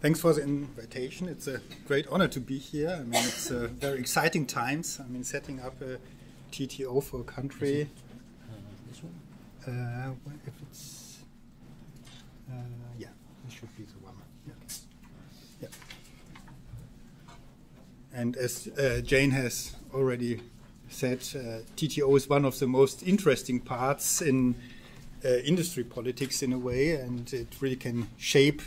Thanks for the invitation. It's a great honor to be here. I mean, it's very exciting times. I mean, setting up a TTO for a country. This one? If it's, yeah, this should be the one. Yeah. Yeah. And as Jane has already said, TTO is one of the most interesting parts in industry politics in a way, and it really can shape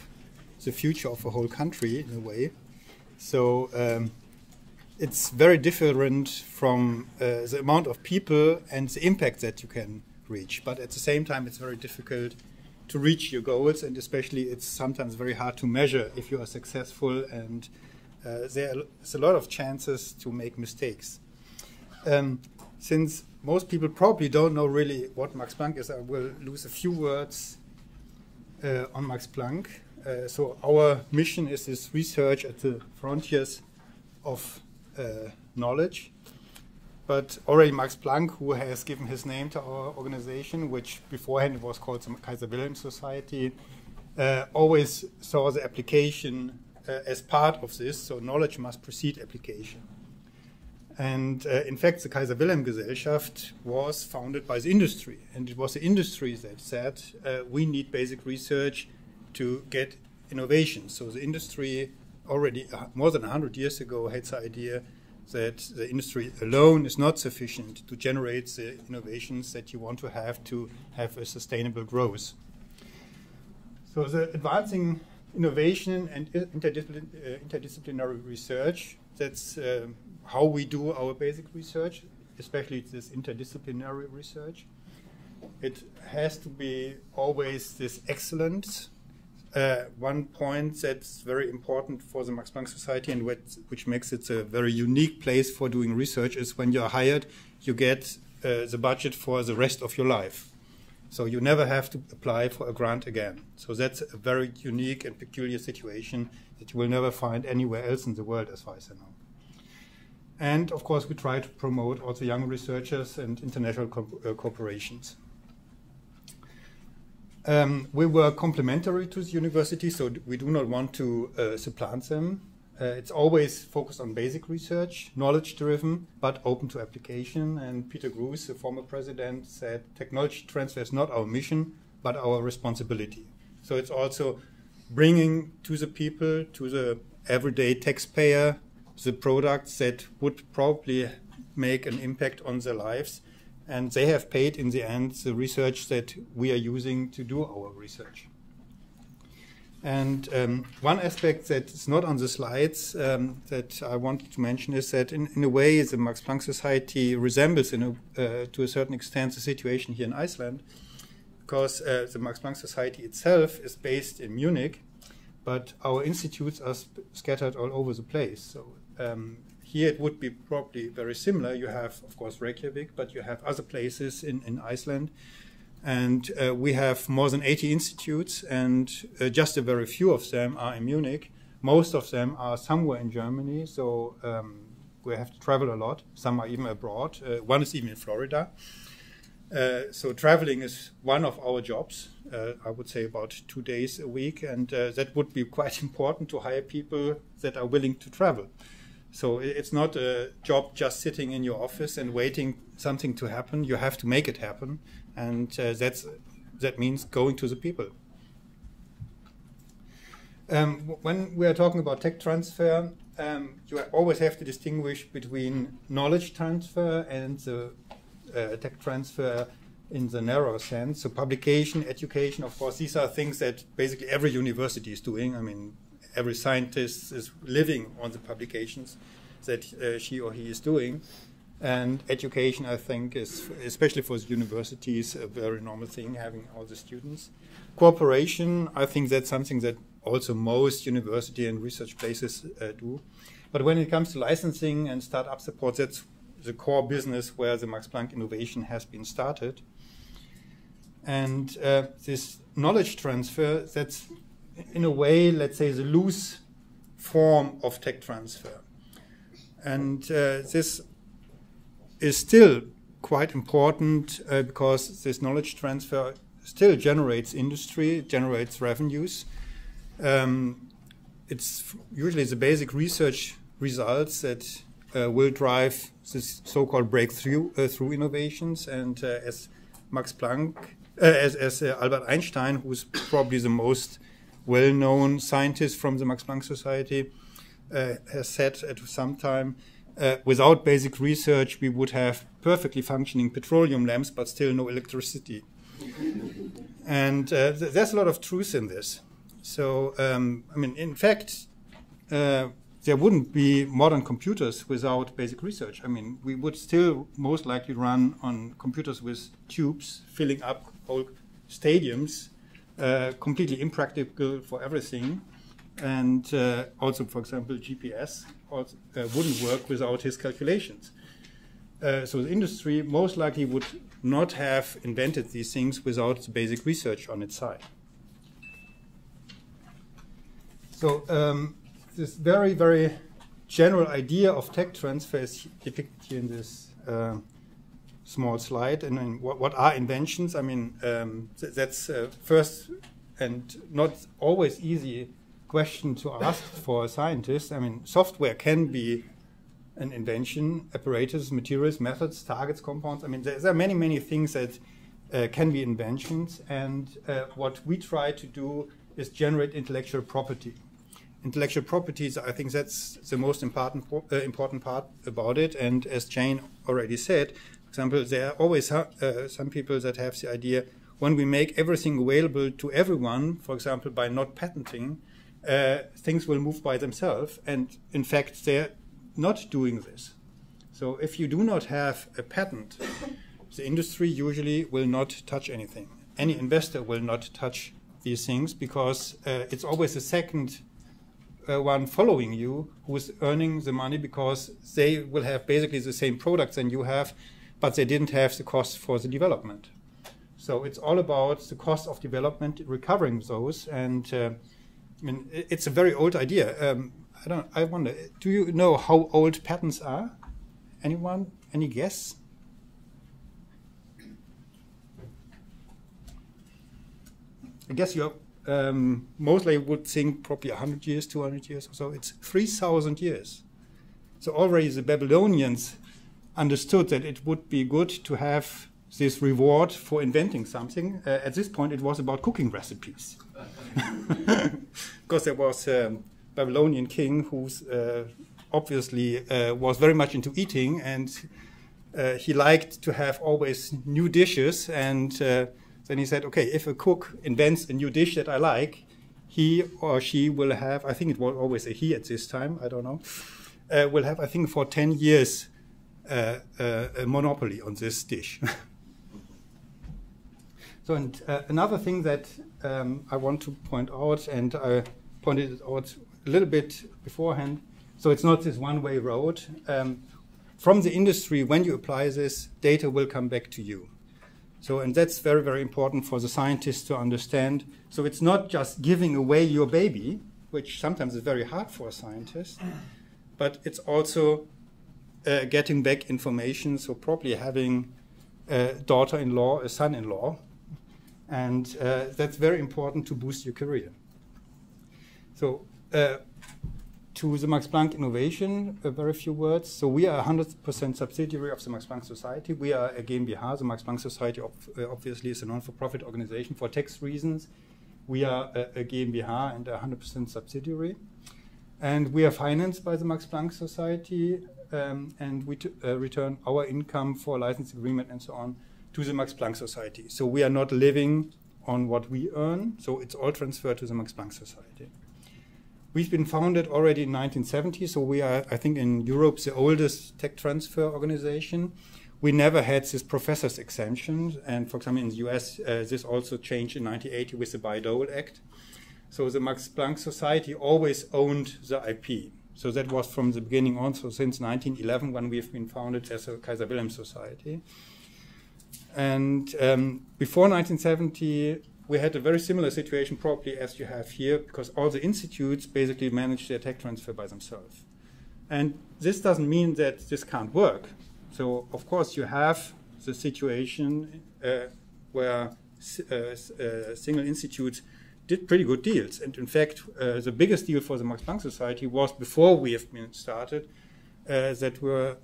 the future of a whole country in a way. So it's very different from the amount of people and the impact that you can reach. But at the same time, it's very difficult to reach your goals, and especially it's sometimes very hard to measure if you are successful, and there's a lot of chances to make mistakes. Since most people probably don't know really what Max Planck is, I will lose a few words on Max Planck. So our mission is this research at the frontiers of knowledge. But already Max Planck, who has given his name to our organization, which beforehand was called the Kaiser Wilhelm Society, always saw the application as part of this. So knowledge must precede application. And in fact, the Kaiser Wilhelm Gesellschaft was founded by the industry. And it was the industry that said, we need basic research to get innovation. So the industry already more than 100 years ago had the idea that the industry alone is not sufficient to generate the innovations that you want to have a sustainable growth. So the advancing innovation and interdisciplinary research, that's how we do our basic research, especially this interdisciplinary research. It has to be always this excellence. One point that's very important for the Max Planck Society and which makes it a very unique place for doing research is when you're hired, you get the budget for the rest of your life. So you never have to apply for a grant again. So that's a very unique and peculiar situation that you will never find anywhere else in the world, as far as I know. And of course, we try to promote also young researchers and international corporations. We were complementary to the university, so we do not want to supplant them. It's always focused on basic research, knowledge-driven, but open to application. And Peter Gruss, the former president, said technology transfer is not our mission, but our responsibility. So it's also bringing to the people, to the everyday taxpayer, the products that would probably make an impact on their lives. And they have paid, in the end, the research that we are using to do our research. And one aspect that is not on the slides that I wanted to mention is that, in a way, the Max Planck Society resembles, to a certain extent, the situation here in Iceland, because the Max Planck Society itself is based in Munich, but our institutes are scattered all over the place. So here it would be probably very similar. You have, of course, Reykjavík, but you have other places in Iceland. And we have more than 80 institutes, and just a very few of them are in Munich. Most of them are somewhere in Germany, so we have to travel a lot. Some are even abroad. One is even in Florida. So traveling is one of our jobs, I would say about 2 days a week, and that would be quite important to hire people that are willing to travel. So it's not a job just sitting in your office and waiting something to happen. You have to make it happen, and that means going to the people. When we are talking about tech transfer, you always have to distinguish between knowledge transfer and the tech transfer in the narrow sense. So publication, education, of course, these are things that basically every university is doing. I mean, every scientist is living on the publications that she or he is doing. And education, I think, is, especially for the universities, a very normal thing, having all the students. Cooperation, I think that's something that also most university and research places do. But when it comes to licensing and startup support, that's the core business where the Max Planck Innovation has been started. And this knowledge transfer, that's in a way, let's say, the loose form of tech transfer. And this is still quite important because this knowledge transfer still generates industry, generates revenues. it's usually the basic research results that will drive this so-called breakthrough through innovations. And as Max Planck, as Albert Einstein, who's probably the most well-known scientist from the Max Planck Society, has said at some time, without basic research, we would have perfectly functioning petroleum lamps, but still no electricity. And there's a lot of truth in this. So, I mean, in fact, there wouldn't be modern computers without basic research. I mean, we would still most likely run on computers with tubes filling up whole stadiums, completely impractical for everything. And also, for example, GPS also, wouldn't work without his calculations. So the industry most likely would not have invented these things without the basic research on its side. So this very, very general idea of tech transfer is depicted here in this small slide. And what are inventions? I mean, that's first and not always easy question to ask for a scientist. I mean, software can be an invention, apparatus, materials, methods, targets, compounds. I mean, there are many, many things that can be inventions. And what we try to do is generate intellectual property. Intellectual properties, I think that's the most important part about it. And as Jane already said, for example, there are always some people that have the idea, when we make everything available to everyone, for example, by not patenting, things will move by themselves. And in fact, they're not doing this. So if you do not have a patent, the industry usually will not touch anything. Any investor will not touch these things because it's always the second one following you who is earning the money, because they will have basically the same products than you have, but they didn't have the cost for the development. So it's all about the cost of development, recovering those. And I mean, it's a very old idea. I wonder, do you know how old patents are? Anyone? Any guess? I guess you mostly would think probably 100 years, 200 years or so. It's 3,000 years. So already the Babylonians understood that it would be good to have this reward for inventing something. At this point, it was about cooking recipes. Because there was a Babylonian king who obviously was very much into eating, and he liked to have always new dishes. And then he said, okay, if a cook invents a new dish that I like, he or she will have, I think it was always a he at this time, I don't know, will have, I think, for 10 years a monopoly on this dish. So, and another thing that I want to point out, and I pointed it out a little bit beforehand, so it's not this one-way road. From the industry, when you apply this, data will come back to you. So, and that's very, very important for the scientists to understand. So it's not just giving away your baby, which sometimes is very hard for a scientist, but it's also getting back information, so probably having a daughter-in-law, a son-in-law, and that's very important to boost your career. So to the Max Planck Innovation, a very few words. So we are a 100% subsidiary of the Max Planck Society. We are a GmbH. The Max Planck Society obviously is a non-for-profit organization for tax reasons. We are a GmbH and a 100% subsidiary. And we are financed by the Max Planck Society, and we return our income for license agreement and so on to the Max Planck Society. So we are not living on what we earn, so it's all transferred to the Max Planck Society. We've been founded already in 1970, so we are, I think, in Europe, the oldest tech transfer organization. We never had this professor's exemption, and for example, in the US, this also changed in 1980 with the Bayh-Dole Act. So the Max Planck Society always owned the IP. So that was from the beginning on, so since 1911, when we've been founded as a Kaiser Wilhelm Society. And before 1970, we had a very similar situation probably as you have here, because all the institutes basically manage their tech transfer by themselves. And this doesn't mean that this can't work. So of course you have the situation where single institutes did pretty good deals. And in fact, the biggest deal for the Max Planck Society was before we have been started, that were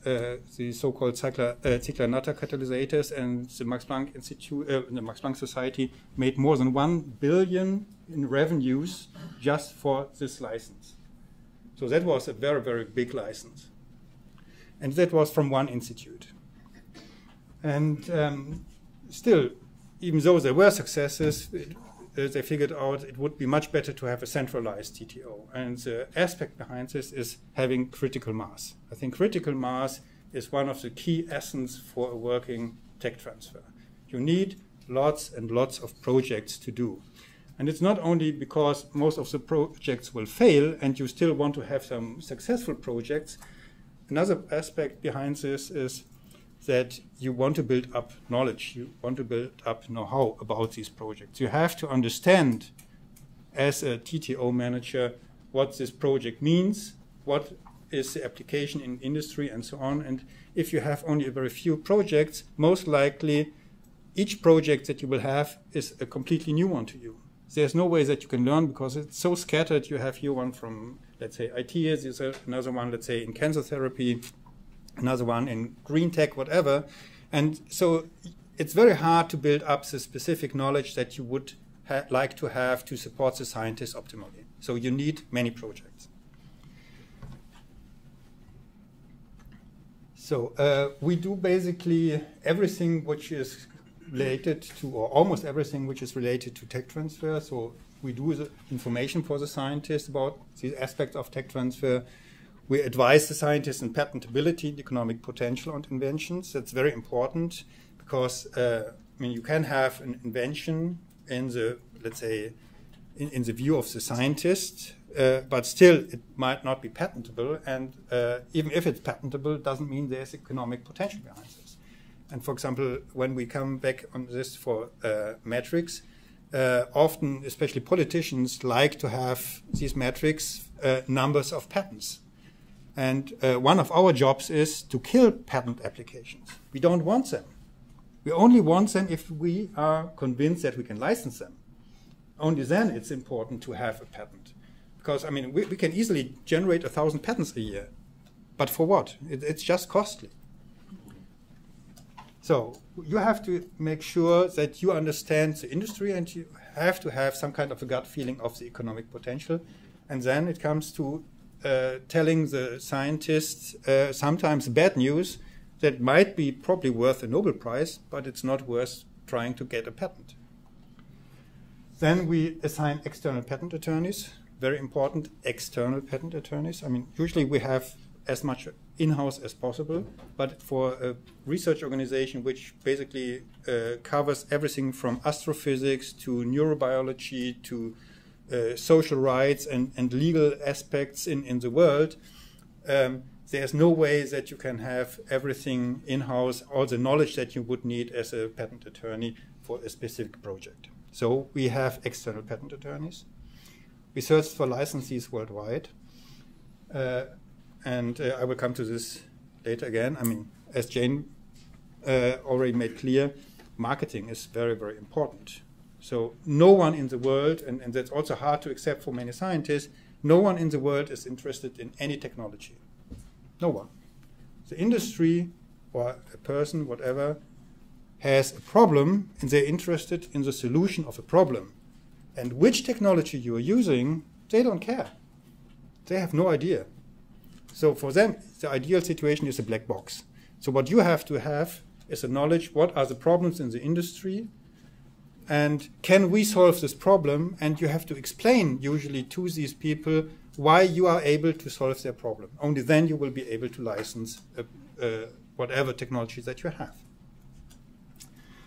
the so-called Ziegler-Natta catalyzators, and the Max Planck Institute, the Max Planck Society made more than 1 billion in revenues just for this license. So that was a very, very big license. And that was from one institute. And still, even though there were successes, they figured out it would be much better to have a centralized TTO. And the aspect behind this is having critical mass. I think critical mass is one of the key essence for a working tech transfer. You need lots and lots of projects to do. And it's not only because most of the projects will fail and you still want to have some successful projects. Another aspect behind this is that you want to build up knowledge, you want to build up know-how about these projects. You have to understand, as a TTO manager, what this project means, what is the application in industry, and so on. And if you have only a very few projects, most likely each project that you will have is a completely new one to you. There's no way that you can learn because it's so scattered. You have here one from, let's say, IT, there's another one, let's say, in cancer therapy, another one in green tech, whatever. And so it's very hard to build up the specific knowledge that you would like to have to support the scientists optimally. So you need many projects. So we do basically everything which is related to, or almost everything which is related to tech transfer. So we do the information for the scientists about the aspects of tech transfer. We advise the scientists in patentability and economic potential on inventions. That's very important because I mean, you can have an invention in the, let's say, in the view of the scientist, but still it might not be patentable. And even if it's patentable, it doesn't mean there's economic potential behind this. And for example, when we come back on this for metrics, often, especially politicians, like to have these metrics numbers of patents. And one of our jobs is to kill patent applications. We don't want them. We only want them if we are convinced that we can license them. Only then it's important to have a patent. Because, I mean, we can easily generate 1,000 patents a year. But for what? It's just costly. So you have to make sure that you understand the industry and you have to have some kind of a gut feeling of the economic potential. And then it comes to telling the scientists sometimes bad news that might be probably worth a Nobel Prize, but it's not worth trying to get a patent. Then we assign external patent attorneys, very important, external patent attorneys. I mean, usually we have as much in-house as possible, but for a research organization which basically covers everything from astrophysics to neurobiology to social rights and legal aspects in the world, there's no way that you can have everything in-house, all the knowledge that you would need as a patent attorney for a specific project. So we have external patent attorneys. We search for licensees worldwide. And I will come to this later again. I mean, as Jane already made clear, marketing is very, very important. So no one in the world, and that's also hard to accept for many scientists, no one in the world is interested in any technology. No one. The industry or a person, whatever, has a problem and they're interested in the solution of a problem. And which technology you are using, they don't care. They have no idea. So for them, the ideal situation is a black box. So what you have to have is a knowledge, what are the problems in the industry, and can we solve this problem? And you have to explain usually to these people why you are able to solve their problem. Only then you will be able to license whatever technology that you have.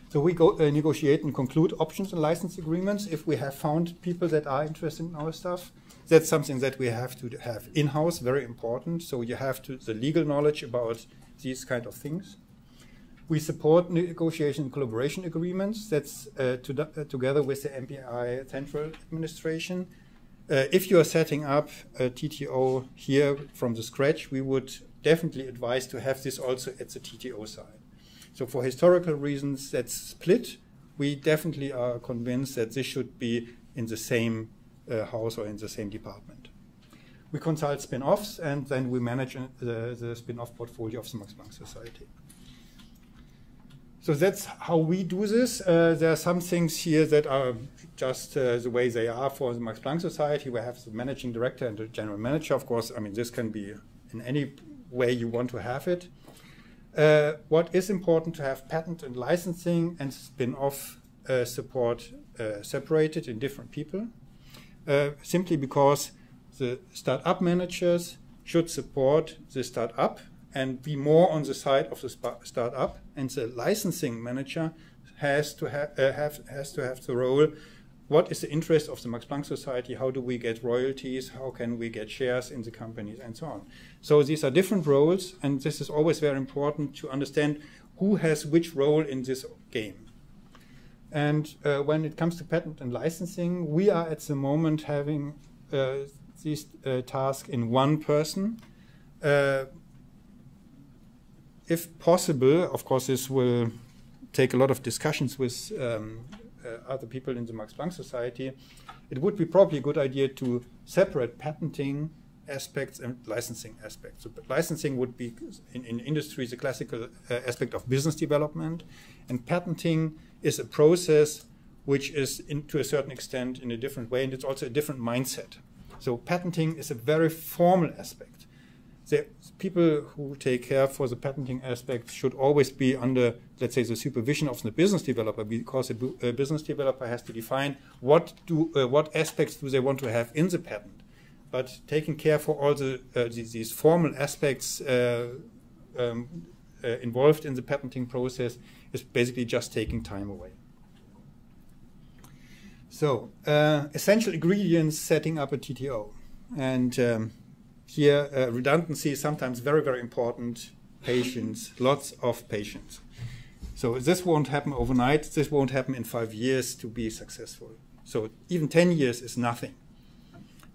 So we go negotiate and conclude options and license agreements if we have found people that are interested in our stuff. That's something that we have to have in-house, very important. So you have the legal knowledge about these kind of things. We support negotiation and collaboration agreements. That's together with the MPI Central Administration. If you are setting up a TTO here from the scratch, we would definitely advise to have this also at the TTO side. So for historical reasons, that's split. We definitely are convinced that this should be in the same house or in the same department. We consult spin-offs, and then we manage the spin-off portfolio of the Max Planck Society. So that's how we do this. There are some things here that are just the way they are for the Max Planck Society. We have the managing director and the general manager. Of course, I mean, this can be in any way you want to have it. What is important to have patent and licensing and spin-off support separated in different people, simply because the startup managers should support the startup and be more on the side of the startup, and the licensing manager has to have the role. What is the interest of the Max Planck Society? How do we get royalties? How can we get shares in the companies, and so on? So these are different roles, and this is always very important to understand who has which role in this game. And when it comes to patent and licensing, we are at the moment having these tasks in one person. If possible, of course, this will take a lot of discussions with other people in the Max Planck Society. It would be probably a good idea to separate patenting aspects and licensing aspects. So licensing would be, in industry, the classical aspect of business development, and patenting is a process which is, to a certain extent, in a different way, and it's also a different mindset. So patenting is a very formal aspect. The people who take care for the patenting aspect should always be under, let's say, the supervision of the business developer, because a business developer has to define what aspects do they want to have in the patent. But taking care for all these formal aspects involved in the patenting process is basically just taking time away. So, essential ingredients setting up a TTO. And here, redundancy is sometimes very, very important. Patience, lots of patience. So this won't happen overnight. This won't happen in 5 years to be successful. So even 10 years is nothing.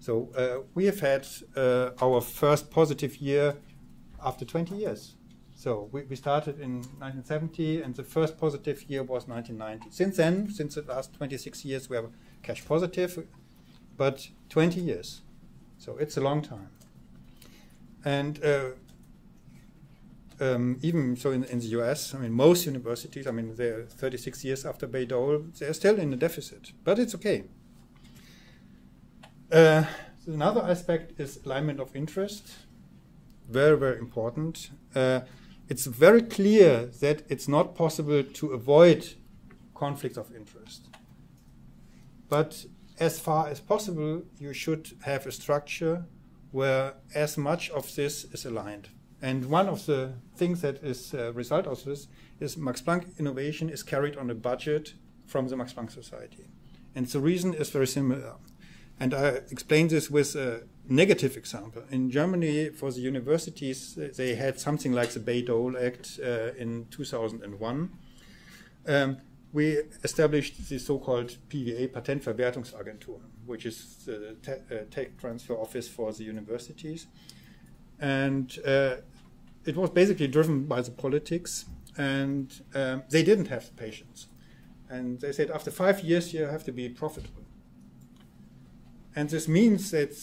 So we have had our first positive year after 20 years. So we started in 1970, and the first positive year was 1990. Since then, since the last 26 years, we are cash positive, but 20 years. So it's a long time. And even so in the US, I mean, most universities, I mean, they're 36 years after Bayh-Dole, they're still in a deficit, but it's okay. Another aspect is alignment of interest. Very, very important. It's very clear that it's not possible to avoid conflicts of interest. But as far as possible, you should have a structure where as much of this is aligned. And one of the things that is a result of this is Max Planck Innovation is carried on a budget from the Max Planck Society. And the reason is very similar. And I explain this with a negative example. In Germany, for the universities, they had something like the Bayh-Dole Act in 2001. We established the so-called PVA, Patentverwertungsagentur, which is the tech transfer office for the universities. And it was basically driven by the politics, and they didn't have the patience. And they said, after 5 years, you have to be profitable. And this means that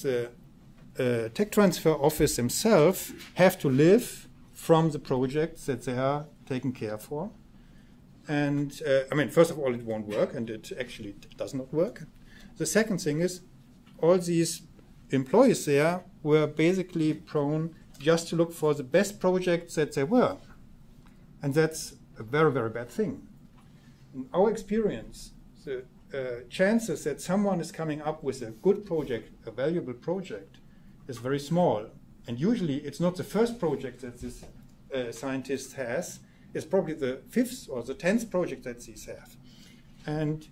the tech transfer office themselves have to live from the projects that they are taking care for. And I mean, first of all, it won't work, and it actually does not work. The second thing is, all these employees there were basically prone just to look for the best projects that there were. And that's a very, very bad thing. In our experience, the chances that someone is coming up with a good project, a valuable project, is very small. And usually it's not the first project that this scientist has, it's probably the 5th or the 10th project that these have. And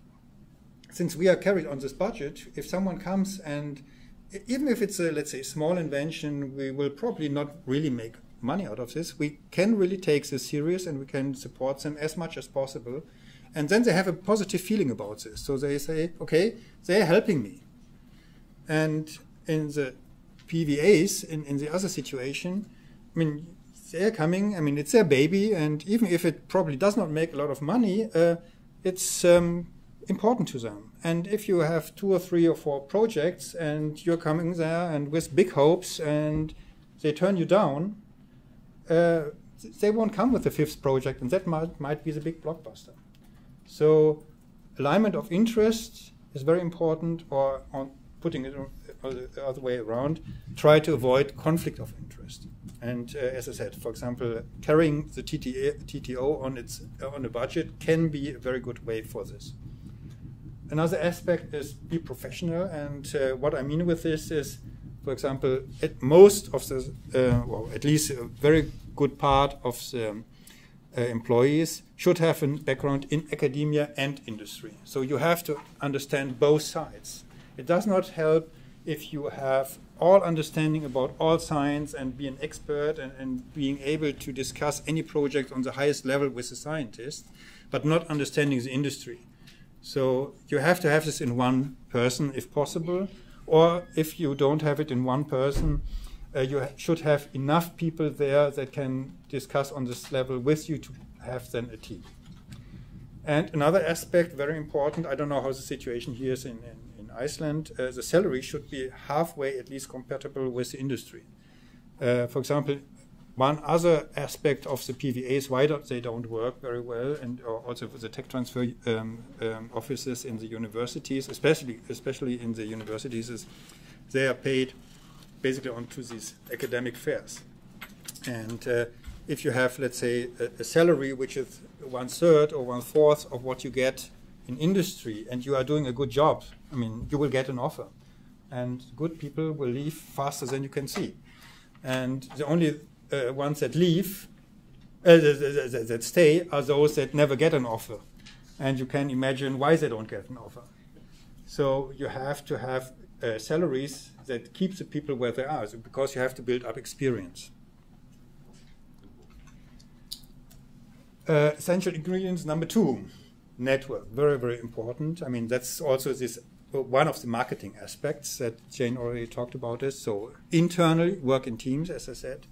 since we are carried on this budget, if someone comes and, even if it's a, let's say, small invention, we will probably not really make money out of this. We can really take this serious, and we can support them as much as possible. And then they have a positive feeling about this. So they say, okay, they're helping me. And in the PVAs, in the other situation, I mean, they're coming, I mean, it's their baby, and even if it probably does not make a lot of money, it's important to them. And if you have 2 or 3 or 4 projects and you're coming there and with big hopes and they turn you down, they won't come with the 5th project, and that might be the big blockbuster. So alignment of interest is very important, or on putting it the other way around, try to avoid conflict of interest. And as I said, for example, carrying the TTO on a budget can be a very good way for this. Another aspect is be professional, and what I mean with this is, for example, most of the, well, at least a very good part of the employees should have a background in academia and industry. So you have to understand both sides. It does not help if you have all understanding about all science and be an expert and being able to discuss any project on the highest level with a scientist, but not understanding the industry. So you have to have this in one person if possible, or if you don't have it in one person, you should have enough people there that can discuss on this level with you to have then a team. And another aspect, very important, I don't know how the situation here is in Iceland, the salary should be halfway at least compatible with the industry. For example, one other aspect of the PVAs, why they don't work very well, and also the tech transfer offices in the universities, especially in the universities, is they are paid basically onto these academic fairs. And if you have, let's say, a salary which is 1/3 or 1/4 of what you get in industry, and you are doing a good job, I mean, you will get an offer. And good people will leave faster than you can see. And the only ones that leave, that stay, are those that never get an offer. And you can imagine why they don't get an offer. So you have to have salaries that keep the people where they are, because you have to build up experience. Essential ingredients number 2, network. Very, very important. I mean, that's also this one of the marketing aspects that Jane already talked about this. So internally, work in teams, as I said,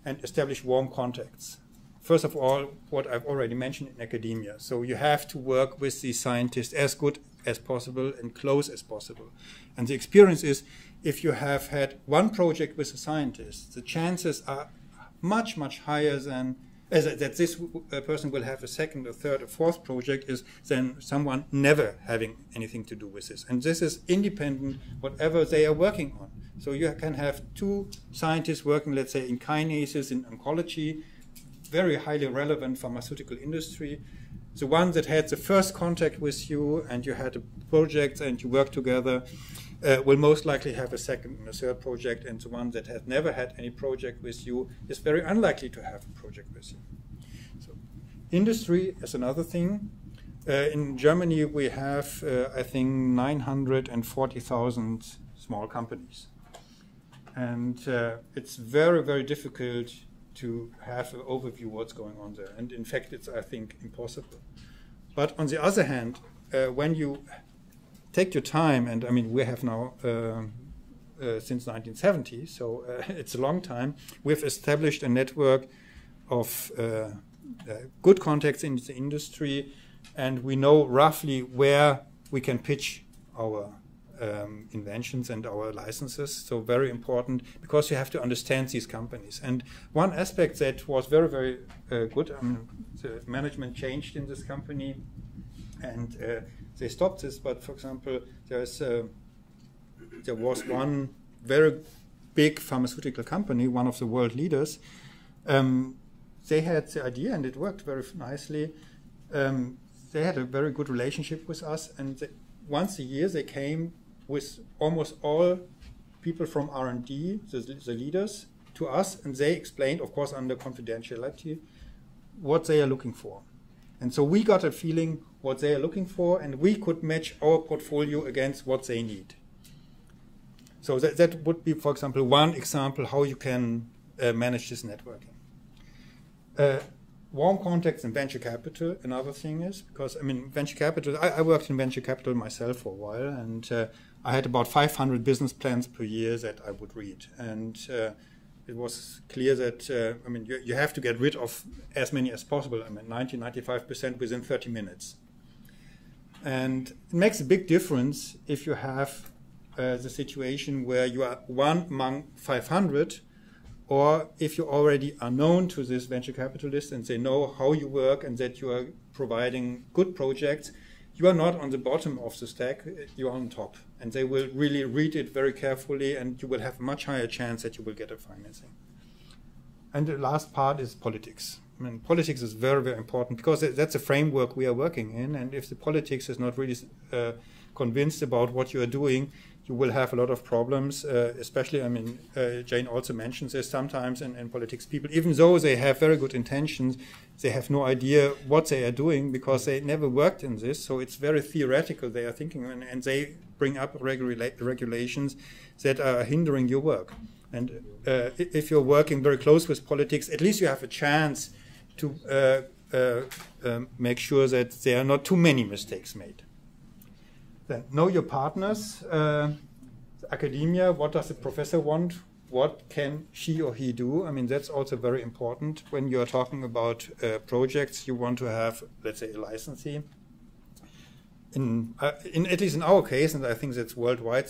and establish warm contacts. First of all, what I've already mentioned in academia. So you have to work with the scientists as good as possible and close as possible. And the experience is, if you have had one project with a scientist, the chances are much, much higher than that this person will have a 2nd or 3rd or 4th project is than someone never having anything to do with this. And this is independent whatever they are working on. So you can have 2 scientists working, let's say, in kinases, in oncology, very highly relevant pharmaceutical industry. The one that had the first contact with you and you had a project and you work together will most likely have a 2nd and a 3rd project, and the one that has never had any project with you is very unlikely to have a project with you. So, industry is another thing. In Germany, we have, I think, 940,000 small companies. And it's very, very difficult to have an overview of what's going on there. And in fact, it's, I think, impossible. But on the other hand, when you take your time, and I mean, we have now, since 1970, so it's a long time, we've established a network of good contacts in the industry, and we know roughly where we can pitch our inventions and our licenses. So very important, because you have to understand these companies. And one aspect that was very, very good, I mean, the management changed in this company, and they stopped this. But for example, there was one very big pharmaceutical company, one of the world leaders. They had the idea, and it worked very nicely. They had a very good relationship with us, and once a year they came with almost all people from R&D, the leaders, to us, and they explained, of course under confidentiality, what they are looking for. And so we got a feeling what they are looking for, and we could match our portfolio against what they need. So that would be, for example, one example how you can manage this networking. Warm contacts in venture capital, another thing is, because I mean, venture capital, I worked in venture capital myself for a while, and I had about 500 business plans per year that I would read. And it was clear that, I mean, you have to get rid of as many as possible. I mean, 90–95% within 30 minutes. And it makes a big difference if you have the situation where you are one among 500, or if you already are known to this venture capitalist and they know how you work and that you are providing good projects. You are not on the bottom of the stack, you are on top. And they will really read it very carefully, and you will have a much higher chance that you will get a financing. And the last part is politics. I mean, politics is very, very important because that's a framework we are working in. And if the politics is not really convinced about what you are doing, you will have a lot of problems, especially, I mean, Jane also mentions this sometimes in politics. People, even though they have very good intentions, they have no idea what they are doing because they never worked in this. So it's very theoretical they are thinking, and they bring up regulations that are hindering your work. And if you're working very close with politics, at least you have a chance to make sure that there are not too many mistakes made. Then know your partners, academia, what does the professor want? What can she or he do? I mean, that's also very important. When you're talking about projects, you want to have, let's say, a licensee. At least in our case, and I think that's worldwide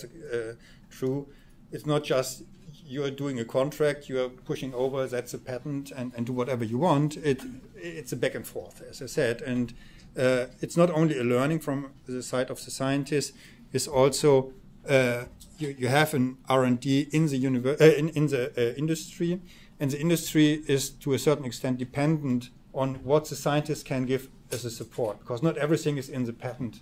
true, it's not just you're doing a contract, you're pushing over, that's a patent, and do whatever you want. It's a back and forth, as I said. And it's not only a learning from the side of the scientist, it's also you have an R&D in the industry, and the industry is to a certain extent dependent on what the scientist can give as a support, because not everything is in the patent.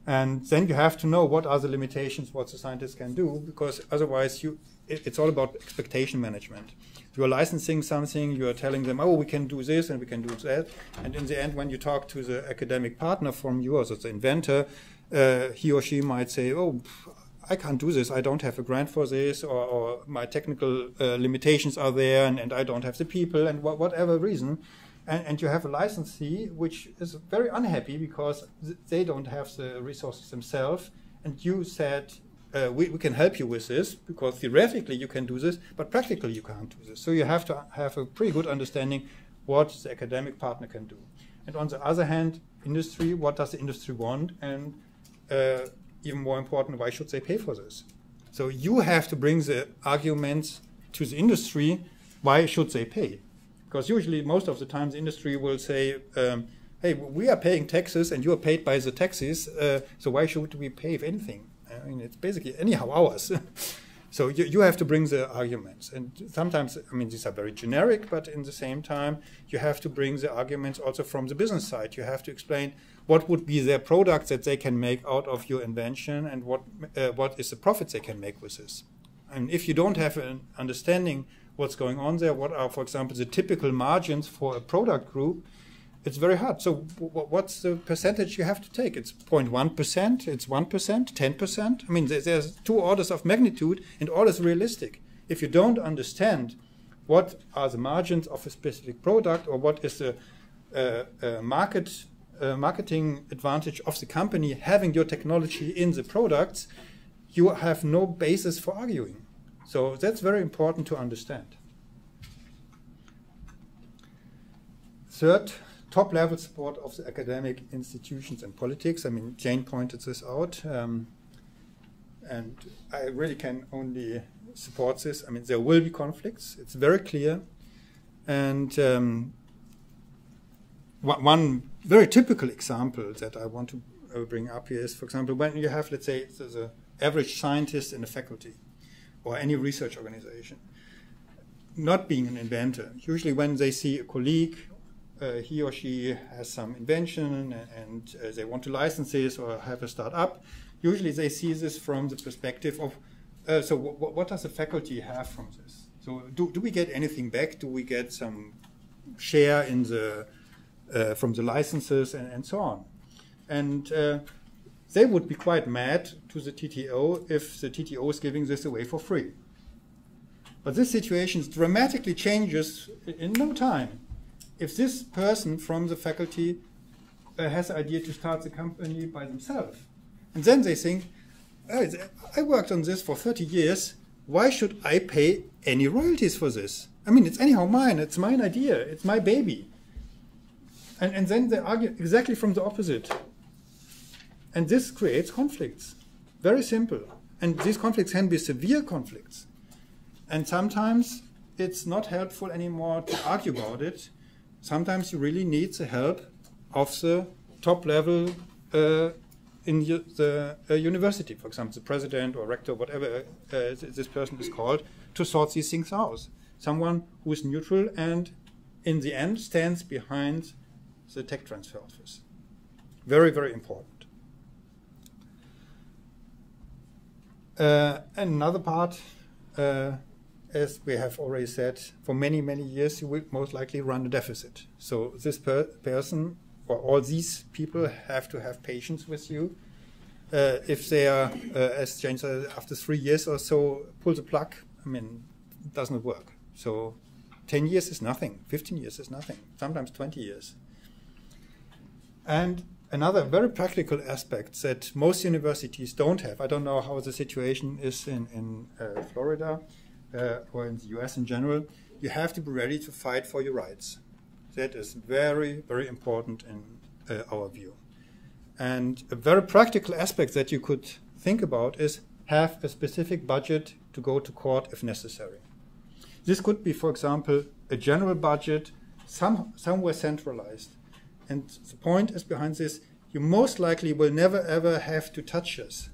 And then you have to know what are the limitations, what the scientist can do, because otherwise it's all about expectation management. You are licensing something, you are telling them, oh, we can do this and we can do that. And in the end, when you talk to the academic partner from yours, or the inventor, he or she might say, oh, I can't do this, I don't have a grant for this, or my technical limitations are there, and I don't have the people, and whatever reason. And you have a licensee which is very unhappy because they don't have the resources themselves, and you said, we can help you with this because theoretically you can do this, but practically you can't do this. So you have to have a pretty good understanding what the academic partner can do. And on the other hand, industry, what does the industry want? And even more important, why should they pay for this? So you have to bring the arguments to the industry, why should they pay? Because usually most of the time the industry will say, hey, we are paying taxes and you are paid by the taxes, so why should we pay for anything? I mean, it's basically anyhow ours. So you have to bring the arguments. And sometimes, I mean, these are very generic, but in the same time, you have to bring the arguments also from the business side. You have to explain what would be their product that they can make out of your invention, and what is the profit they can make with this. And if you don't have an understanding what's going on there, what are, for example, the typical margins for a product group, it's very hard. So what's the percentage you have to take? It's 0.1%, it's 1%, 10%. I mean, there's two orders of magnitude, and all is realistic. If you don't understand what are the margins of a specific product, or what is the marketing advantage of the company having your technology in the products, you have no basis for arguing. So that's very important to understand. Third, top-level support of the academic institutions and politics. I mean, Jane pointed this out, and I really can only support this. I mean, there will be conflicts. It's very clear. And one very typical example that I want to bring up here is, for example, when you have, let's say, the average scientist in a faculty or any research organization, not being an inventor. Usually when they see a colleague, he or she has some invention and they want to license this or have a startup, usually they see this from the perspective of, so what does the faculty have from this? So do we get anything back? Do we get some share in the from the licenses and so on? And they would be quite mad to the TTO if the TTO is giving this away for free. But this situation dramatically changes in no time. If this person from the faculty has the idea to start the company by themselves, and then they think, oh, I worked on this for 30 years, why should I pay any royalties for this? I mean, it's anyhow mine, it's mine idea, it's my baby. And then they argue exactly from the opposite. And this creates conflicts. Very simple. And these conflicts can be severe conflicts. And sometimes it's not helpful anymore to argue about it. Sometimes you really need the help of the top level in the university, for example, the president or rector, whatever this person is called, to sort these things out. Someone who is neutral and, in the end, stands behind the tech transfer office. Very, very important. Another part, as we have already said, for many, many years you will most likely run a deficit. So this person, or all these people, have to have patience with you. If they are, as Jane said, after 3 years or so, pull the plug, I mean, it does not work. So 10 years is nothing, 15 years is nothing, sometimes 20 years. And another very practical aspect that most universities don't have, I don't know how the situation is in Florida or in the US in general, you have to be ready to fight for your rights. That is very, very important in our view. And a very practical aspect that you could think about is have a specific budget to go to court if necessary. This could be, for example, a general budget, somewhere centralized. And the point is behind this, you most likely will never ever have to touch this,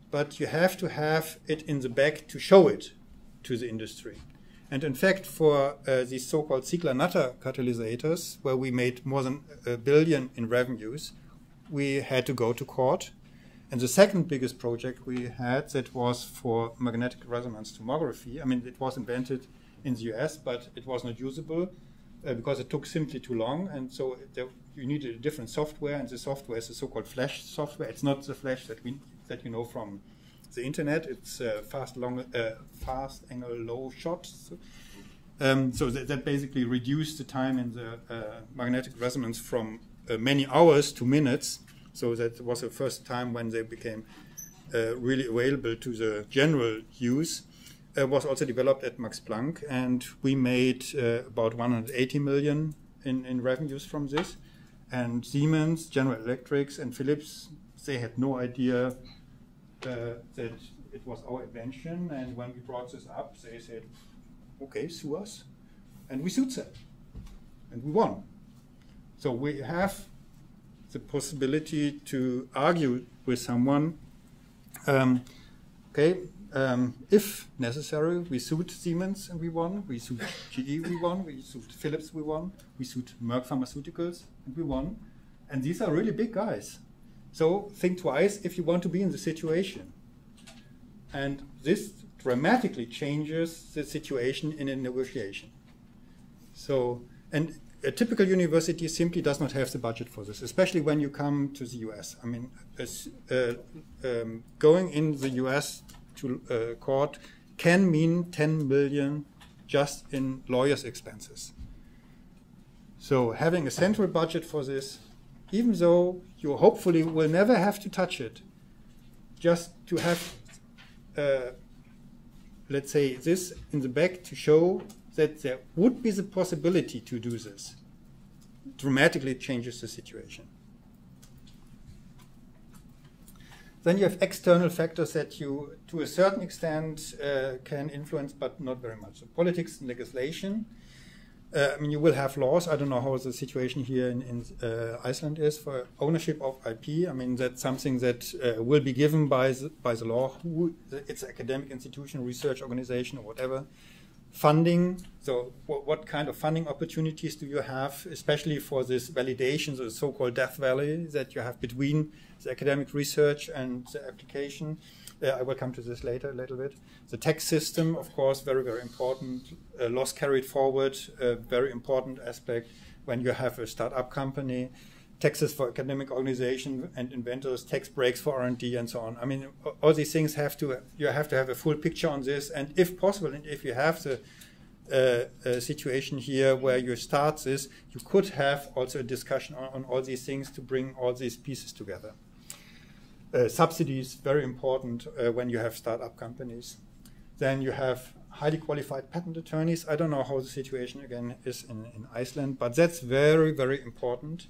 but you have to have it in the back to show it to the industry. And in fact, for these so-called Ziegler-Natta catalyzators, where we made more than $1 billion in revenues, we had to go to court. And the second biggest project we had, that was for magnetic resonance tomography. I mean, it was invented in the US, but it was not usable because it took simply too long. And so you needed a different software, and the software is the so-called flash software. It's not the flash that you know from the internet. It's fast angle low shot. So that basically reduced the time in the magnetic resonance from many hours to minutes. So that was the first time when they became really available to the general use. Was also developed at Max Planck, and we made about 180 million in revenues from this. And Siemens, General Electric, and Philips, they had no idea that it was our invention. And when we brought this up, they said, okay, sue us. And we sued them. And we won. So we have the possibility to argue with someone. If necessary, we sued Siemens and we won. We sued GE, we won. We sued Philips, we won. We sued Merck Pharmaceuticals, and we won. And these are really big guys. So think twice if you want to be in the situation. And this dramatically changes the situation in a negotiation. So, and a typical university simply does not have the budget for this, especially when you come to the US. I mean, going in the US to court can mean 10 million just in lawyers' expenses. So having a central budget for this, even though you hopefully will never have to touch it, just to have, let's say, this in the back to show that there would be the possibility to do this, dramatically changes the situation. Then you have external factors that you, to a certain extent, can influence, but not very much. So politics and legislation. I mean, you will have laws. I don't know how the situation here in Iceland is for ownership of IP. I mean, that's something that will be given by the law. It's an academic institution, research organization, or whatever. Funding. So what kind of funding opportunities do you have, especially for this validation, the so-called Death Valley that you have between the academic research and the application? I will come to this later a little bit. The tax system, of course, very, very important. Loss carried forward, a very important aspect when you have a startup company. Taxes for academic organization and inventors, tax breaks for R&D, and so on. I mean, all these things you have to have a full picture on this. And if possible, and if you have the situation here where you start this, you could have also a discussion on all these things to bring all these pieces together. Subsidies, very important when you have startup companies. Then you have highly qualified patent attorneys. I don't know how the situation again is in Iceland, but that's very, very important.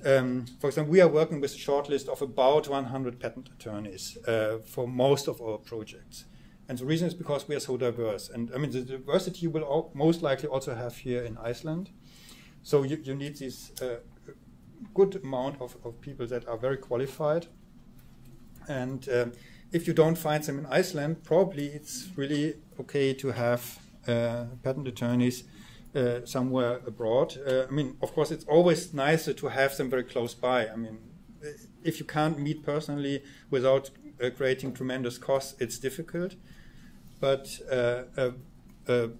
For example, we are working with a shortlist of about 100 patent attorneys for most of our projects. And the reason is because we are so diverse. And I mean, the diversity you will most likely also have here in Iceland. So you need this good amount of people that are very qualified. And if you don't find them in Iceland, probably it's really okay to have patent attorneys somewhere abroad. I mean, of course, it's always nicer to have them very close by. I mean, if you can't meet personally without creating tremendous costs, it's difficult. But a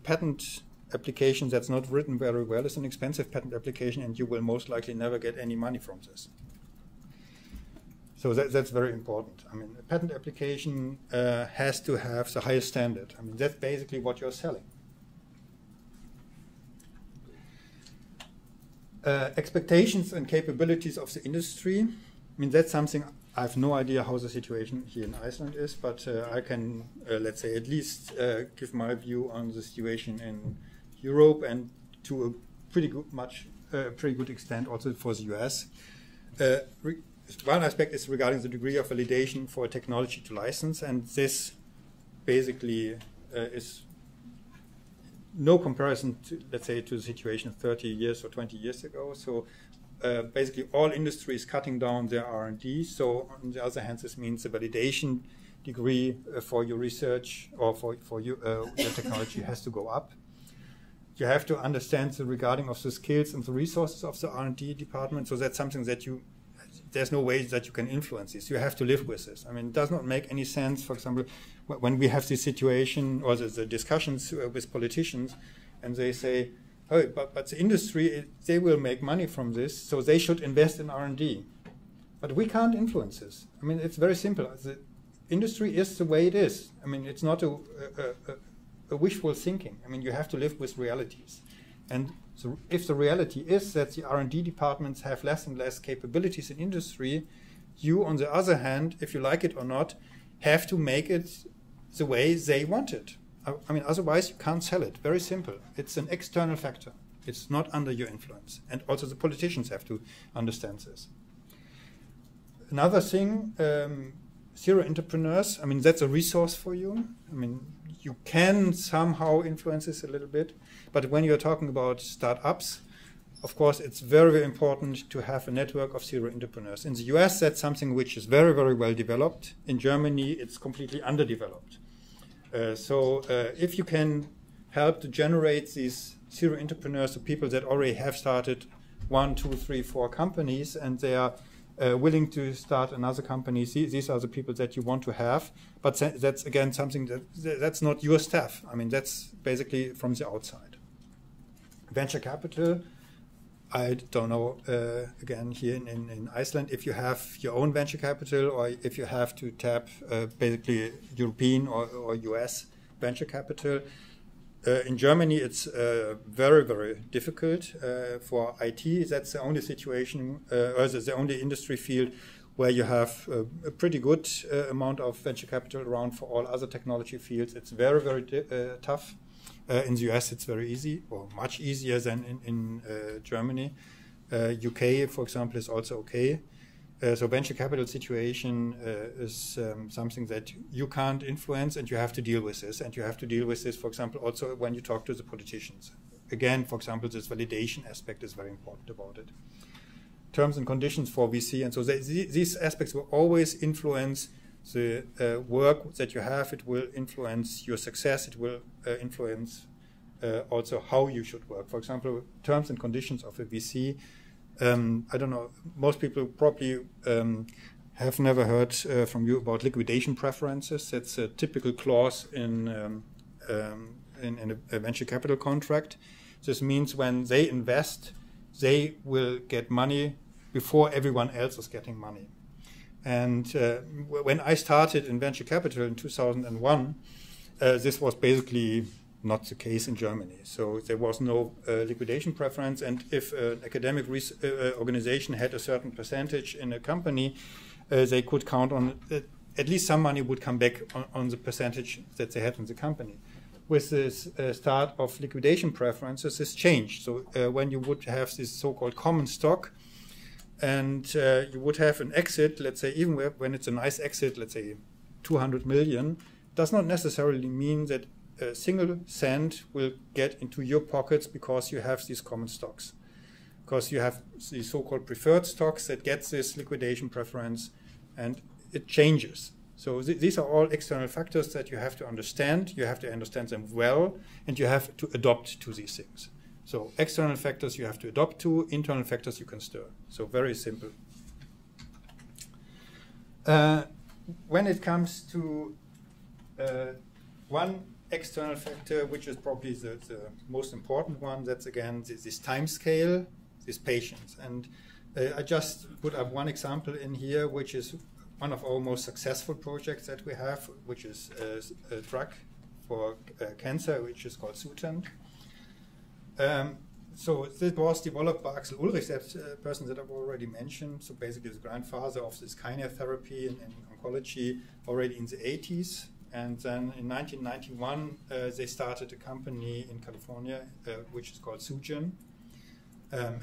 patent application that's not written very well is an expensive patent application, and you will most likely never get any money from this. So that's very important. I mean, a patent application has to have the highest standard. I mean, that's basically what you're selling. Expectations and capabilities of the industry. I mean, that's something I have no idea how the situation here in Iceland is, but I can, let's say, at least give my view on the situation in Europe and to a pretty good extent also for the US. One aspect is regarding the degree of validation for a technology to license, and this basically is no comparison to, let's say, to the situation 30 years or 20 years ago. So basically all industry is cutting down their R&D. So on the other hand, this means the validation degree for your research or for your technology has to go up. You have to understand the regarding of the skills and the resources of the R&D department. So that's something that there's no way that you can influence this. You have to live with this. I mean, it does not make any sense, for example, when we have this situation or the discussions with politicians and they say, oh, but the industry, they will make money from this, so they should invest in R&D. But we can't influence this. I mean, it's very simple. The industry is the way it is. I mean, it's not a wishful thinking. I mean, you have to live with realities. And so if the reality is that the R&D departments have less and less capabilities in industry, you, on the other hand, if you like it or not, have to make it the way they want it. I mean, otherwise you can't sell it. Very simple. It's an external factor. It's not under your influence. And also the politicians have to understand this. Another thing, serial entrepreneurs, I mean, that's a resource for you. I mean, you can somehow influence this a little bit. But when you're talking about startups, of course, it's very, very important to have a network of serial entrepreneurs. In the US, that's something which is very, very well developed. In Germany, it's completely underdeveloped. So if you can help to generate these serial entrepreneurs, the people that already have started 1, 2, 3, 4 companies, and they are willing to start another company, these are the people that you want to have. But that's, again, something that's not your staff. I mean, that's basically from the outside. Venture capital, I don't know, again, here in Iceland, if you have your own venture capital or if you have to tap basically European or US venture capital. In Germany, it's very, very difficult for IT. That's the only situation, or the only industry field where you have a pretty good amount of venture capital around. For all other technology fields, it's very, very tough. In the US, it's very easy, or much easier than in Germany. UK, for example, is also okay. So venture capital situation is something that you can't influence, and you have to deal with this. And you have to deal with this, for example, also when you talk to the politicians. Again, for example, this validation aspect is very important about it. Terms and conditions for VC, and so these aspects will always influence the work that you have. It will influence your success. It will influence also how you should work. For example, terms and conditions of a VC. I don't know, most people probably have never heard from you about liquidation preferences. That's a typical clause in a venture capital contract. This means when they invest, they will get money before everyone else is getting money. And when I started in venture capital in 2001, this was basically not the case in Germany. So there was no liquidation preference, and if an academic organization had a certain percentage in a company, they could count on at least some money would come back on the percentage that they had in the company. With this start of liquidation preferences, this changed. So when you would have this so-called common stock, and you would have an exit, let's say, even when it's a nice exit, let's say 200 million, does not necessarily mean that a single cent will get into your pockets because you have these common stocks. Because you have the so-called preferred stocks that gets this liquidation preference, and it changes. So these are all external factors that you have to understand. You have to understand them well, and you have to adopt to these things. So external factors you have to adopt to, internal factors you can stir. So very simple. When it comes to one external factor, which is probably the most important one, that's again this time scale, this patience. And I just put up one example in here, which is one of our most successful projects that we have, which is a drug for cancer, which is called Sutent. So this was developed by Axel Ulrich, that person that I've already mentioned. So basically the grandfather of this kinase therapy in oncology already in the 80s. And then in 1991, they started a company in California, which is called Sugen.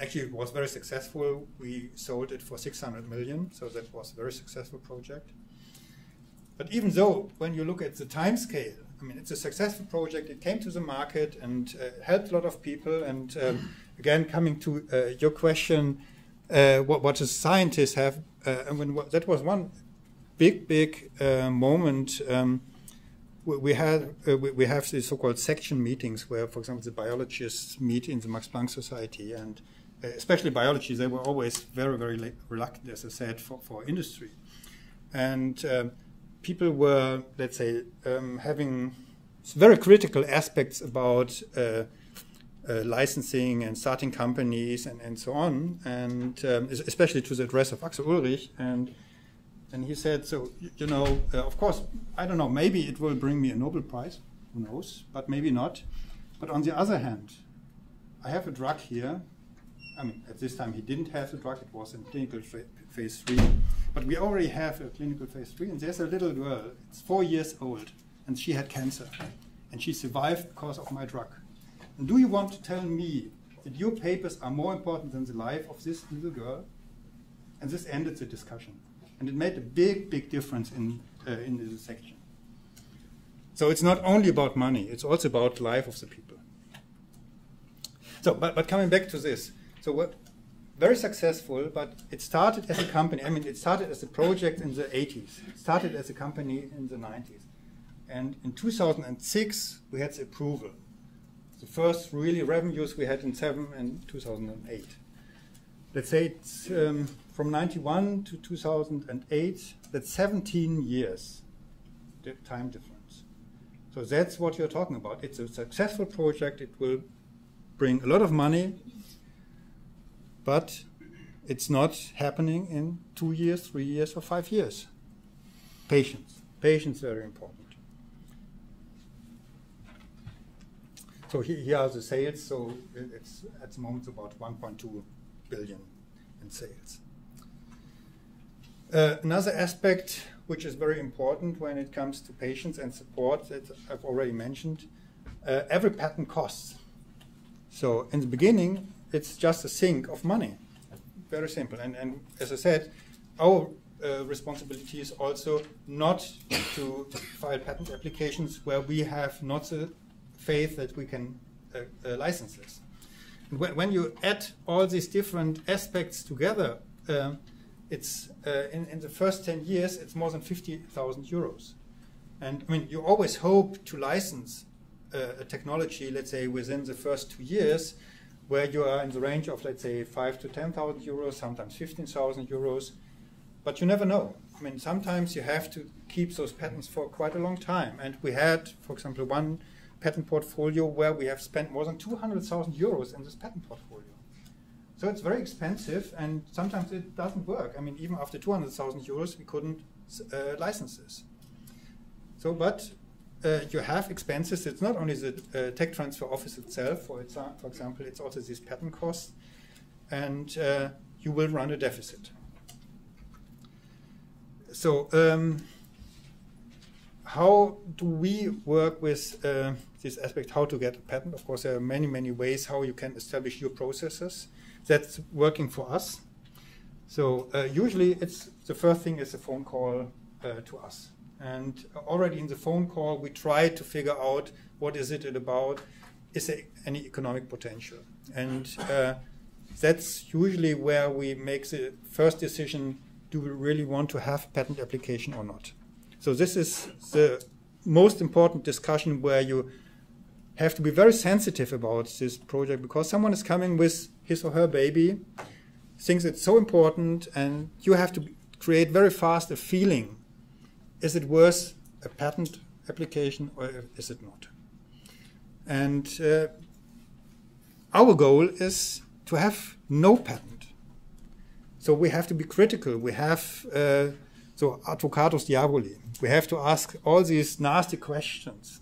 Actually, it was very successful. We sold it for 600 million, so that was a very successful project. But even though, when you look at the time scale, I mean, it's a successful project. It came to the market and helped a lot of people. And again, coming to your question, what does scientists have? That was one big moment. We have these so-called section meetings where, for example, the biologists meet in the Max Planck Society, and especially biology, they were always very reluctant, as I said, for industry. And people were, let's say, having very critical aspects about licensing and starting companies and so on, and especially to the address of Axel Ulrich. And he said, so, you know, of course, I don't know, maybe it will bring me a Nobel Prize, who knows, but maybe not. But on the other hand, I have a drug here. I mean, at this time he didn't have the drug, it was in clinical phase 3. But we already have a clinical phase 3, and there's a little girl, it's 4 years old, and she had cancer. And she survived because of my drug. And do you want to tell me that your papers are more important than the life of this little girl? And this ended the discussion. And it made a big difference in the section. So it's not only about money, it's also about the life of the people. So, but coming back to this, so we're very successful, but it started as a company. I mean, it started as a project in the 80s. It started as a company in the 90s. And in 2006, we had the approval. The first really revenues we had in 2008. Let's say it's from 91 to 2008, that's 17 years, the time difference. So that's what you're talking about. It's a successful project. It will bring a lot of money, but it's not happening in 2 years, 3 years, or 5 years. Patience. Patience is very important. So here are the sales. So it's at the moment about 1.2 billion in sales. Another aspect which is very important when it comes to patients and support that I've already mentioned, every patent costs. So in the beginning, it's just a sink of money. Very simple. And as I said, our responsibility is also not to file patent applications where we have not the faith that we can license this. And when you add all these different aspects together, it's in the first 10 years, it's more than 50,000 euros. And I mean, you always hope to license a technology, let's say, within the first 2 years, where you are in the range of, let's say, 5 to 10,000 euros, sometimes 15,000 euros. But you never know. I mean, sometimes you have to keep those patents for quite a long time. And we had, for example, one patent portfolio where we have spent more than 200,000 euros in this patent portfolio. So it's very expensive, and sometimes it doesn't work. I mean, even after 200,000 euros, we couldn't license this. So, but you have expenses. It's not only the tech transfer office itself, for example, it's also these patent costs, and you will run a deficit. So how do we work with this aspect, how to get a patent? Of course, there are many ways how you can establish your processes. That's working for us. So usually it's the first thing is a phone call to us. And already in the phone call, we try to figure out what is it about, is there any economic potential? And that's usually where we make the first decision, do we really want to have a patent application or not? So this is the most important discussion where you have to be very sensitive about this project, because someone is coming with his or her baby, thinks it's so important, and you have to create very fast a feeling. Is it worth a patent application or is it not? And our goal is to have no patent. So we have to be critical. We have, so advocatus diaboli. We have to ask all these nasty questions.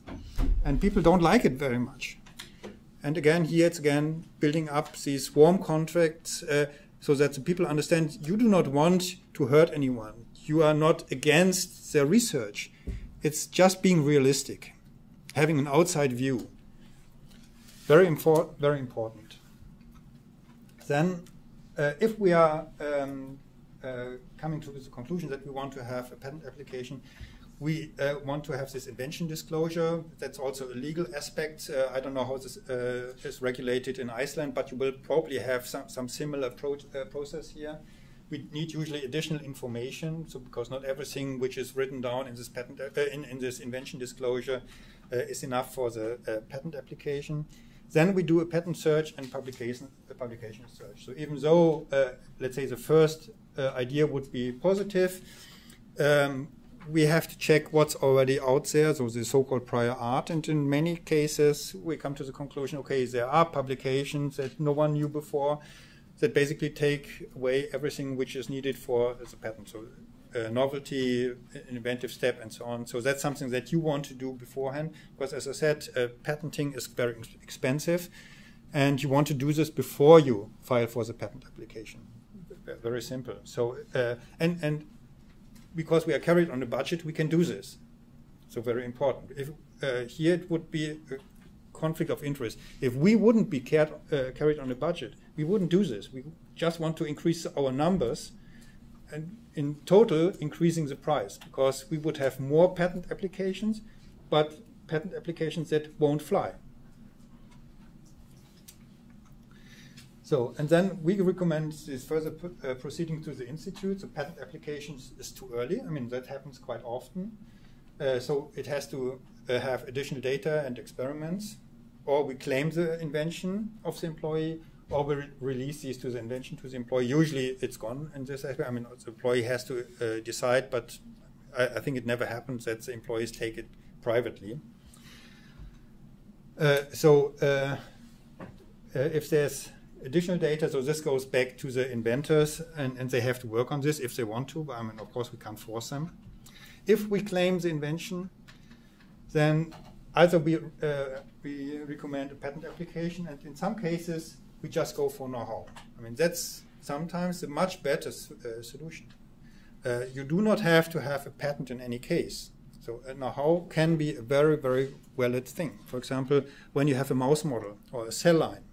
And people don't like it very much. And again, here it's again building up these warm contracts so that the people understand you do not want to hurt anyone. You are not against their research. It's just being realistic, having an outside view. Very important. Then, if we are coming to the conclusion that we want to have a patent application, we want to have this invention disclosure. That's also a legal aspect. I don't know how this is regulated in Iceland, but you will probably have some similar process here. We need usually additional information, so because not everything which is written down in this patent in this invention disclosure is enough for the patent application. Then we do a patent search and publication search. So even though, let's say, the first idea would be positive, we have to check what's already out there, so the so-called prior art. And in many cases, we come to the conclusion, okay, there are publications that no one knew before that basically take away everything which is needed for the patent. So novelty, an inventive step, and so on. So that's something that you want to do beforehand, because as I said, patenting is very expensive, and you want to do this before you file for the patent application. Very simple. So and because we are carried on a budget, we can do this. So very important. If here it would be a conflict of interest. If we wouldn't be carried on a budget, we wouldn't do this. We just want to increase our numbers, and in total increasing the price, because we would have more patent applications, but patent applications that won't fly. So, and then we recommend this further proceeding to the institute. The patent applications is too early. I mean, that happens quite often. So it has to have additional data and experiments, or we claim the invention of the employee, or we release these to the invention to the employee. Usually it's gone in this aspect. I mean, the employee has to decide, but I think it never happens that the employees take it privately. If there's additional data, so this goes back to the inventors, and they have to work on this if they want to, but I mean, of course, we can't force them. If we claim the invention, then either we recommend a patent application, and in some cases, we just go for know-how. I mean, that's sometimes a much better solution. You do not have to have a patent in any case. So know-how can be a very, very valid thing. For example, when you have a mouse model or a cell line,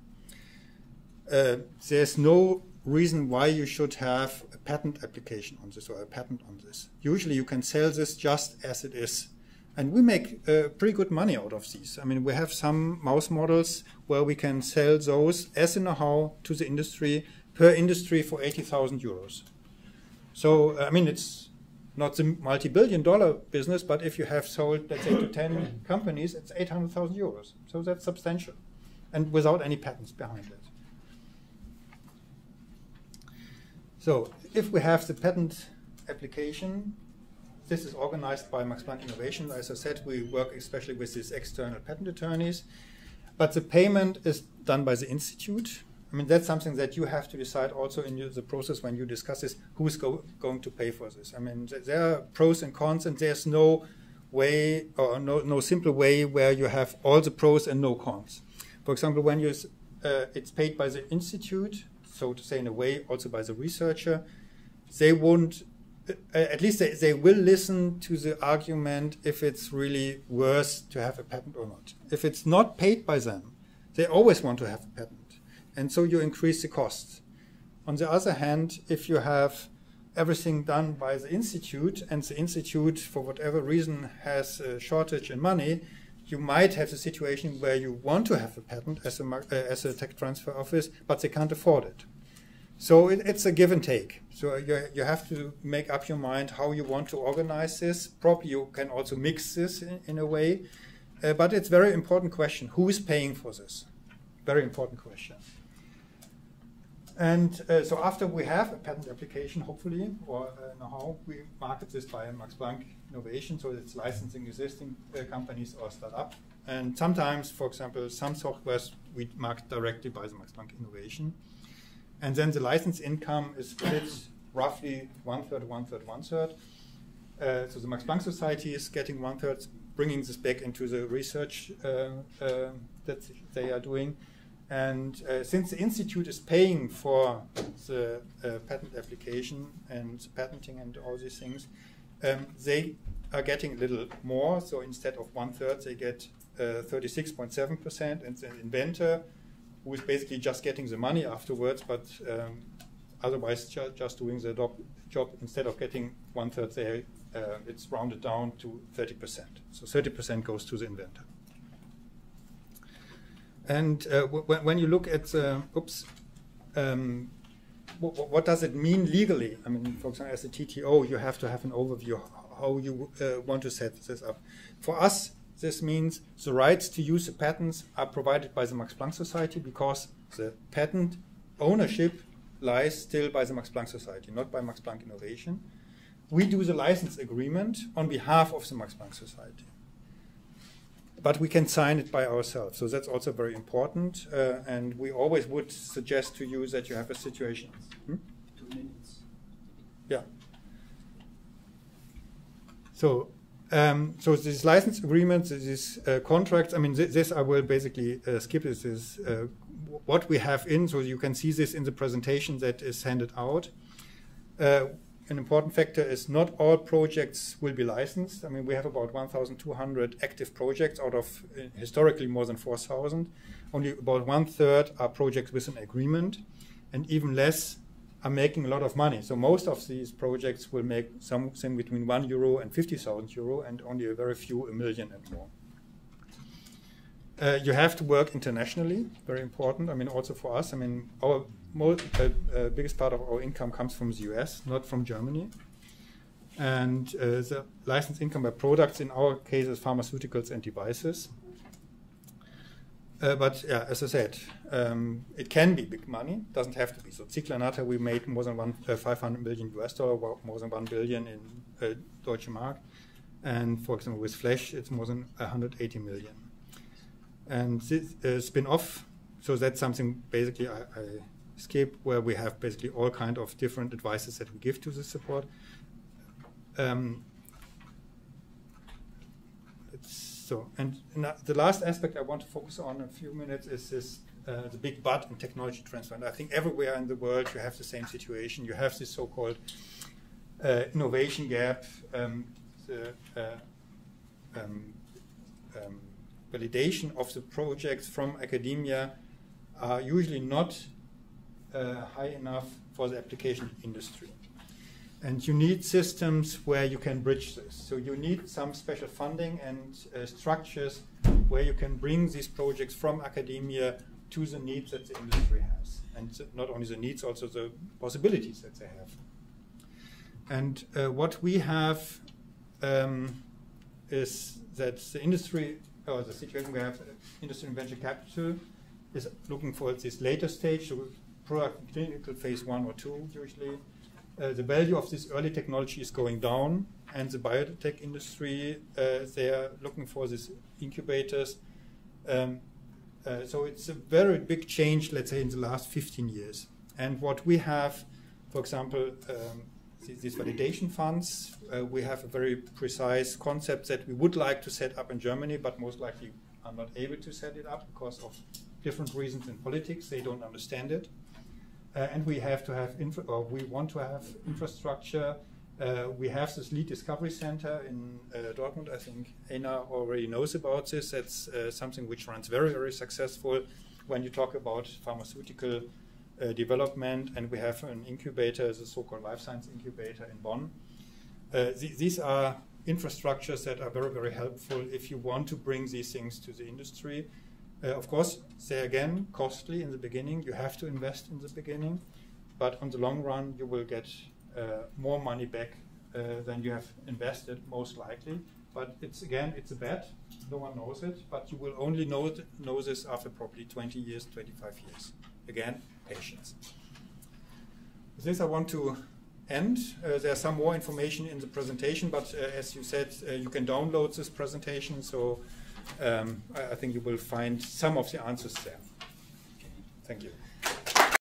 there's no reason why you should have a patent application on this or a patent on this. Usually you can sell this just as it is. And we make pretty good money out of these. I mean, we have some mouse models where we can sell those as a know-how to the industry, per industry for 80,000 euros. So, I mean, it's not the multi-billion-dollar business, but if you have sold, let's say, to 10 companies, it's 800,000 euros. So that's substantial, and without any patents behind it. So if we have the patent application, this is organized by Max Planck Innovation. As I said, we work especially with these external patent attorneys. But the payment is done by the institute. I mean, that's something that you have to decide also in the process when you discuss this, who's going to pay for this. I mean, there are pros and cons, and there's no way or no simple way where you have all the pros and no cons. For example, when it's paid by the institute, so to say in a way also by the researcher, they won't, at least they will listen to the argument if it's really worth to have a patent or not. If it's not paid by them, they always want to have a patent. And so you increase the costs. On the other hand, if you have everything done by the institute, and the institute, for whatever reason, has a shortage in money, you might have the situation where you want to have a patent as a tech transfer office, but they can't afford it. So it's a give and take. So you have to make up your mind how you want to organize this. Probably you can also mix this in a way. But it's a very important question. Who is paying for this? Very important question. And so after we have a patent application, hopefully, or know-how, we market this by Max Planck Innovation, so it's licensing existing companies or startup. And sometimes, for example, some softwares we market directly by the Max Planck Innovation. And then the license income is split roughly 1/3, 1/3, 1/3. So the Max Planck Society is getting 1/3, bringing this back into the research that they are doing. And since the institute is paying for the patent application and patenting and all these things, they are getting a little more. So instead of 1/3, they get 36.7%, and the inventor, who is basically just getting the money afterwards, but otherwise just doing the job, instead of getting 1/3, it's rounded down to 30%. So 30% goes to the inventor. And when you look at, what does it mean legally? I mean, for example, as a TTO, you have to have an overview how you want to set this up. For us, this means the rights to use the patents are provided by the Max Planck Society, because the patent ownership lies still by the Max Planck Society, not by Max Planck Innovation. We do the license agreement on behalf of the Max Planck Society, but we can sign it by ourselves. So that's also very important, and we always would suggest to you that you have a situation. 2 minutes. Yeah. So these license agreements, these contracts, I mean, this I will basically skip. This is what we have in, so you can see this in the presentation that is handed out. An important factor is not all projects will be licensed. I mean, we have about 1,200 active projects out of historically more than 4,000. Only about 1/3 are projects with an agreement, and even less are making a lot of money. So most of these projects will make something between €1 and 50,000 euro, and only a very few, 1 million and more. You have to work internationally, very important. I mean, also for us, I mean, our biggest part of our income comes from the US, not from Germany. And the license income by products, in our case, is pharmaceuticals and devices. But yeah, as I said, it can be big money, doesn't have to be. So Ziglanata, we made more than $500 million, more than 1 billion in Deutsche Mark. And for example, with Flash, it's more than 180 million. And this spin-off, so that's something basically I skip, where we have basically all kind of different advices that we give to the support. And the last aspect I want to focus on in a few minutes is this, the big but in technology transfer. And I think everywhere in the world you have the same situation. You have this so-called innovation gap, validation of the projects from academia are usually not high enough for the application industry. And you need systems where you can bridge this. So you need some special funding and structures where you can bring these projects from academia to the needs that the industry has. And not only the needs, also the possibilities that they have. And what we have is that the industry, or the situation we have, industry and venture capital is looking for this later stage, so product clinical phase 1 or 2 usually. The value of this early technology is going down, and the biotech industry, they are looking for these incubators. So it's a very big change, let's say, in the last 15 years. And what we have, for example, these validation funds, we have a very precise concept that we would like to set up in Germany, but most likely are not able to set it up because of different reasons in politics. They don't understand it. And we have to have, we want to have infrastructure. We have this lead discovery center in Dortmund. I think Einar already knows about this. That's something which runs very, very successful when you talk about pharmaceutical development, and we have an incubator, the so-called life science incubator in Bonn. These are infrastructures that are very, very helpful if you want to bring these things to the industry. Of course, they again costly in the beginning. You have to invest in the beginning, but on the long run, you will get more money back than you have invested, most likely. But it's a bet. No one knows it, but you will only know this after probably 20 years, 25 years. Again, patience. With this, I want to end. There's some more information in the presentation, but as you said, you can download this presentation, so I think you will find some of the answers there. Thank you.